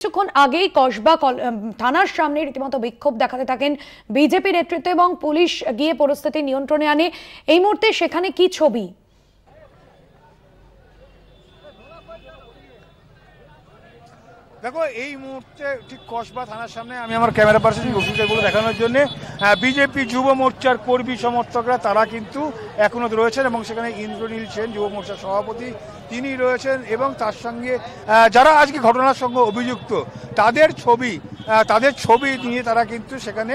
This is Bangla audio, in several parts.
কিছুক্ষণ আগেই কসবা থানার সামনে রীতিমতো বিক্ষোভ দেখাতে থাকেন বিজেপি নেতৃত্ব এবং পুলিশ গিয়ে পরিস্থিতি নিয়ন্ত্রণে আনে। এই মুহূর্তে সেখানে কি ছবি? দেখো, এই মুহূর্তে ঠিক কসবা থানার সামনে আমি আমার ক্যামেরা পার্সন রফিকুল দেখানোর জন্য বিজেপি যুব মোর্চার কর্মী সমর্থকরা তারা কিন্তু এখনো রয়েছেন এবং সেখানে ইন্দ্রনীল সেন যুব মোর্চার সভাপতি তিনি রয়েছেন এবং তার সঙ্গে যারা আজকে ঘটনার সঙ্গে অভিযুক্ত তাদের ছবি নিয়ে তারা কিন্তু সেখানে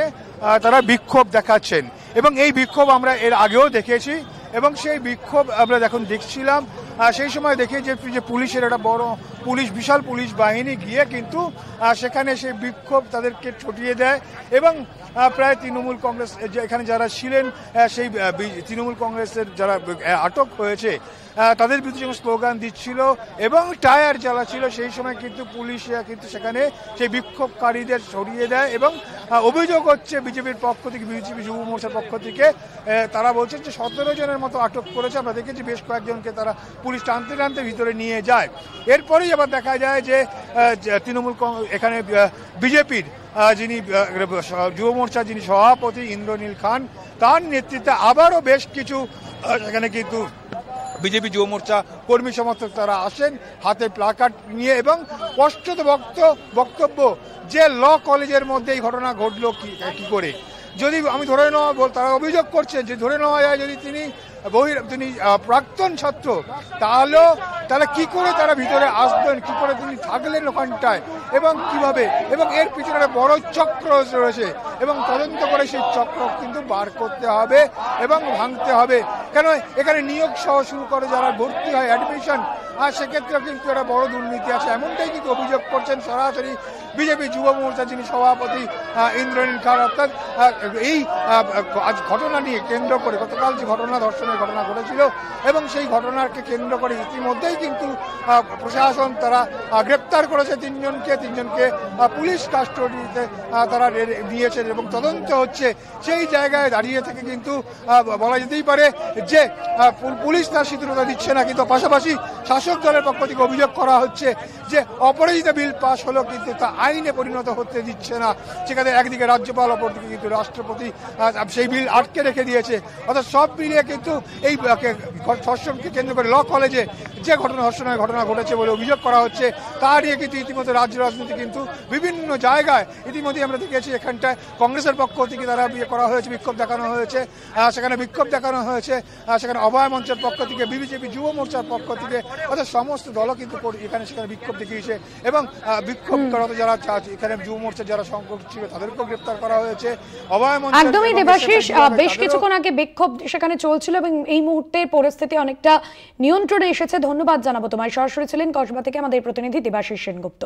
তারা বিক্ষোভ দেখাচ্ছেন এবং এই বিক্ষোভ আমরা এর আগেও দেখেছি এবং সেই বিক্ষোভ আমরা যখন দেখছিলাম সেই সময় দেখি যে পুলিশের একটা বড় বিশাল পুলিশ বাহিনী গিয়ে কিন্তু সেখানে সেই বিক্ষোভ তাদেরকে ছটিয়ে দেয় এবং প্রায় তৃণমূল কংগ্রেস এখানে যারা ছিলেন সেই তৃণমূল কংগ্রেসের যারা আটক হয়েছে তাদের বিরুদ্ধে যখন স্লোগান দিচ্ছিল এবং টায়ার জ্বালাচ্ছিল সেই সময় কিন্তু পুলিশ কিন্তু সেখানে সেই বিক্ষোভকারীদের সরিয়ে দেয় এবং অভিযোগ হচ্ছে বিজেপির পক্ষ থেকে, বিজেপি যুব মোর্চার পক্ষ থেকে তারা বলছেন যে 17 জনের মতো আটক করেছে। আমরা দেখেছি বেশ কয়েকজনকে তারা পুলিশ টানতে ভিতরে নিয়ে যায়। এরপরেই আবার দেখা যায় যে তৃণমূল এখানে বিজেপির যিনি যুব মোর্চার যিনি সভাপতি ইন্দ্রনীল খান তার নেতৃত্বে আবারও বেশ কিছু সেখানে কিন্তু বিজেপি যুব মোর্চা কর্মী সমর্থক তারা আসেন হাতে প্লাকার্ড নিয়ে এবং স্পষ্ট বক্তব্য যে ল কলেজের মধ্যে এই ঘটনা ঘটলো কি করে। যদি আমি ধরে নেওয়া তারা অভিযোগ করছেন যে ধরে নেওয়া যায় যদি তিনি প্রাক্তন ছাত্র তাহলে কি করে তারা ভিতরে আসবেন, কি করে তিনি থাকলেন ওখানটায় এবং কিভাবে, এবং এর পিছনে একটা বড় চক্র রয়েছে এবং তদন্ত করে সেই চক্র কিন্তু বার করতে হবে এবং ভাঙতে হবে। কেন এখানে নিয়োগ সহ শুরু করে যারা ভর্তি হয় অ্যাডমিশন সেক্ষেত্রে কিন্তু একটা বড় দুর্নীতি আছে, এমনটাই কিন্তু অভিযোগ করছেন সরাসরি বিজেপি যুব মোর্চা যিনি সভাপতি ইন্দ্রনীল খান। অর্থাৎ এই ঘটনা নিয়ে কেন্দ্র করে গতকাল যে ধর্ষণের ঘটনা ঘটেছিল এবং সেই ঘটনাকে কেন্দ্র করে ইতিমধ্যেই কিন্তু প্রশাসন তারা গ্রেপ্তার করেছে তিনজনকে পুলিশ কাস্টডিতে তারা নিয়েছেন এবং তদন্ত হচ্ছে। সেই জায়গায় দাঁড়িয়ে থেকে কিন্তু বলা যেতেই পারে যে পুলিশ তার শিথিলতা দিচ্ছে না, কিন্তু পাশাপাশি শাসক দলের পক্ষ থেকে অভিযোগ করা হচ্ছে যে অপরাজিত বিল পাশ হলো কিন্তু তা আইনে পরিণত হতে দিচ্ছে না। সেখানে একদিকে রাজ্যপাল, অপরদিকে কিন্তু রাষ্ট্রপতি সেই বিল আটকে রেখে দিয়েছে। অর্থাৎ সব মিলিয়ে কিন্তু এই ধর্ষণকে কেন্দ্র করে ল কলেজে যে ধর্ষণের ঘটনা ঘটেছে বলে অভিযোগ করা হচ্ছে তা নিয়ে কিন্তু ইতিমধ্যে রাজ্য রাজনীতি কিন্তু বিভিন্ন জায়গায় ইতিমধ্যে আমরা দেখেছি এখানটায় কংগ্রেসের পক্ষ থেকে তারা করা হয়েছে, বিক্ষোভ দেখানো হয়েছে, সেখানে অভয় মঞ্চের পক্ষ থেকে, বিজেপি যুব মোর্চার পক্ষ থেকে, অর্থাৎ সমস্ত দলও কিন্তু সেখানে বিক্ষোভ দেখিয়েছে এবং বিক্ষোভরত যারা এখানে যুব মোর্চার যারা সংগঠন ছিল তাদেরকেও গ্রেপ্তার করা হয়েছে। অভয় মঞ্চ একদমই দেবাশিস, বেশ কিছুক্ষণ আগে বিক্ষোভ সেখানে চলছিল এবং এই মুহূর্তে পরিস্থিতি অনেকটা নিয়ন্ত্রণে এসেছে। ধন্যবাদ জানাবো তোমায়। সরাসরি ছিলেন কসবা থেকে আমাদের প্রতিনিধি দেবাশিস সেনগুপ্ত।